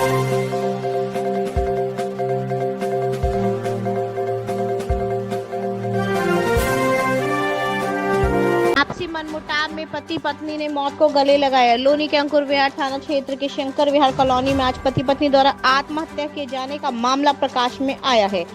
आपसी मनमुटाव में पति पत्नी ने मौत को गले लगाया। लोनी के अंकुर विहार थाना क्षेत्र के शंकर विहार कॉलोनी में आज पति पत्नी द्वारा आत्महत्या किए जाने का मामला प्रकाश में आया है।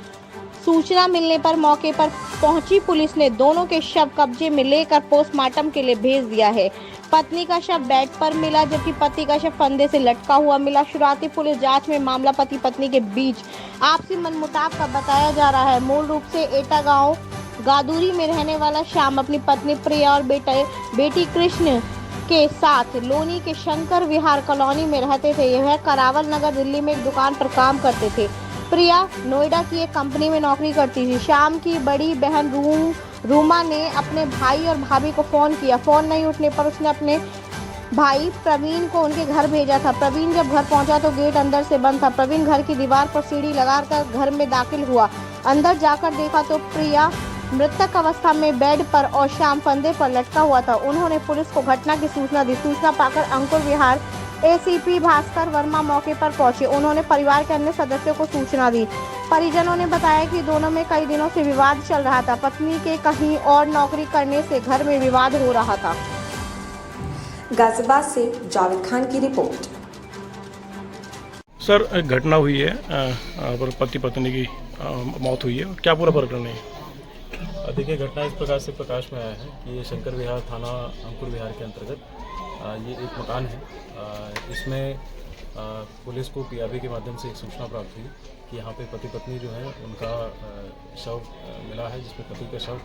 सूचना मिलने पर मौके पर पहुंची पुलिस ने दोनों के शव कब्जे में लेकर पोस्टमार्टम के लिए भेज दिया है। पत्नी का शव बेड पर मिला जबकि पति का शव फंदे से लटका हुआ मिला। शुरुआती पुलिस जांच में मामला पति पत्नी के बीच आपसी मनमुटाव का बताया जा रहा है। मूल रूप से एटा गांव गादुरी में रहने वाला श्याम अपनी पत्नी प्रिया और बेटी कृष्ण के साथ लोनी के शंकर विहार कॉलोनी में रहते थे। यह करावल नगर दिल्ली में एक दुकान पर काम करते थे। प्रिया नोएडा की एक कंपनी में नौकरी करती थी। श्याम की बड़ी बहन रूमा ने अपने भाई और भाभी को फोन किया। फोन नहीं उठने पर उसने अपने भाई प्रवीण को उनके घर भेजा था। प्रवीण जब घर पहुंचा तो गेट अंदर से बंद था। प्रवीण घर की दीवार पर सीढ़ी लगाकर घर में दाखिल हुआ। अंदर जाकर देखा तो प्रिया मृतक अवस्था में बेड पर और श्याम फंदे पर लटका हुआ था। उन्होंने पुलिस को घटना की सूचना दी। सूचना पाकर अंकुर विहार एसीपी भास्कर वर्मा मौके पर पहुंचे। उन्होंने परिवार के अन्य सदस्यों को सूचना दी। परिजनों ने बताया कि दोनों में कई दिनों से विवाद चल रहा था। पत्नी के कहीं और नौकरी करने से घर में विवाद हो रहा था। गाजियाबाद से जावेद खान की रिपोर्ट। सर, घटना हुई है पर पति पत्नी की मौत हुई है, क्या पूरा प्रकरण है? देखिए, घटना इस प्रकार से प्रकाश में आया है कि ये शंकर विहार थाना अंकुर विहार के अंतर्गत ये एक मकान है। इसमें पुलिस को पीआरबी के माध्यम से एक सूचना प्राप्त हुई कि यहाँ पे पति पत्नी जो है उनका शव मिला है, जिसमें पति का शव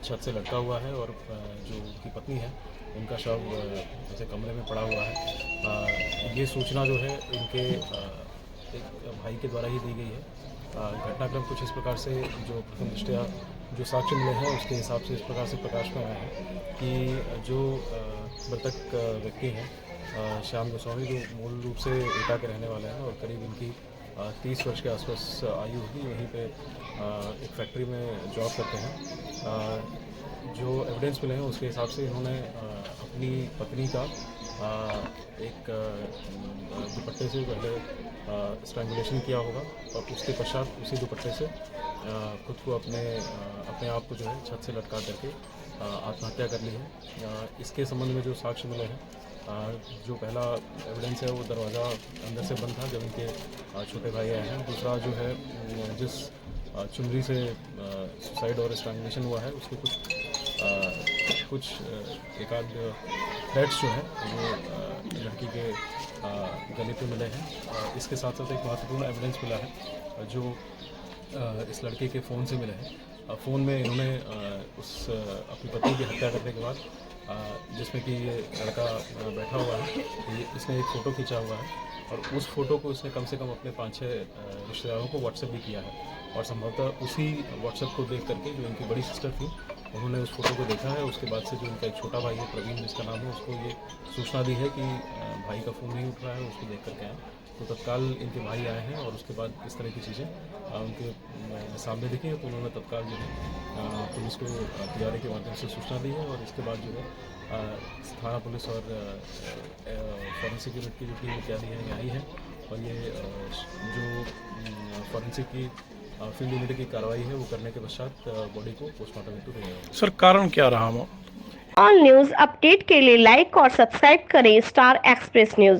छत से लटका हुआ है और जो उनकी पत्नी है उनका शव जैसे कमरे में पड़ा हुआ है। ये सूचना जो है इनके एक भाई के द्वारा ही दी गई है। घटनाक्रम कुछ इस प्रकार से जो प्रथम दृष्टया जो साक्ष्य मिले हैं उसके हिसाब से इस प्रकार से प्रकाश में आया है कि जो मृतक व्यक्ति हैं श्याम गोस्वामी, जो मूल रूप से एटा के रहने वाले हैं और करीब इनकी 30 वर्ष के आसपास आयु होगी, वहीं पे एक फैक्ट्री में जॉब करते हैं। जो एविडेंस मिले हैं उसके हिसाब से इन्होंने अपनी पत्नी का एक दुपट्टे से पहले स्ट्रैंगुलेशन किया होगा और उसके पश्चात उसी दुपट्टे से खुद को अपने आप को जो है छत से लटका करके आत्महत्या कर ली है। इसके संबंध में जो साक्ष्य मिले हैं, जो पहला एविडेंस है वो दरवाज़ा अंदर से बंद था जब इनके छोटे भाई आए हैं। दूसरा जो है जिस चुनरी से सुसाइड और स्ट्रैंगुलेशन हुआ है उसके कुछ एक आध थ्रेड्स जो हैं वो लड़की के गले पे मिले हैं। इसके साथ साथ एक महत्वपूर्ण एविडेंस मिला है जो इस लड़के के फ़ोन से मिले हैं। फ़ोन में इन्होंने अपनी पत्नी की हत्या करने के बाद जिसमें कि ये लड़का बैठा हुआ है, इसने एक फ़ोटो खींचा हुआ है और उस फ़ोटो को इसने कम से कम अपने 5-6 रिश्तेदारों को व्हाट्सएप भी किया है और संभवतः उसी व्हाट्सएप को देख करके जो इनकी बड़ी सिस्टर थी उन्होंने उस फोटो को देखा है। उसके बाद से जो उनका एक छोटा भाई है प्रवीण जिसका नाम है, उसको ये सूचना दी है कि भाई का फ़ोन नहीं उठ रहा है, उसको देख करके आए। तो तत्काल इनके भाई आए हैं और उसके बाद इस तरह की चीज़ें उनके सामने दिखी हैं तो उन्होंने तत्काल जो है पुलिस को पीआरबी के माध्यम से सूचना दी है और इसके बाद जो है थाना पुलिस और फॉरेंसिक यूनिट की जो टीम इत्यादि है आई है और ये जो फॉरेंसिक की फील्ड यूनिट की कार्रवाई है वो करने के पश्चात बॉडी को पोस्टमार्टम हेतु भेजा। सर, कारण क्या रहा? ऑल न्यूज अपडेट के लिए लाइक और सब्सक्राइब करें स्टार एक्सप्रेस न्यूज।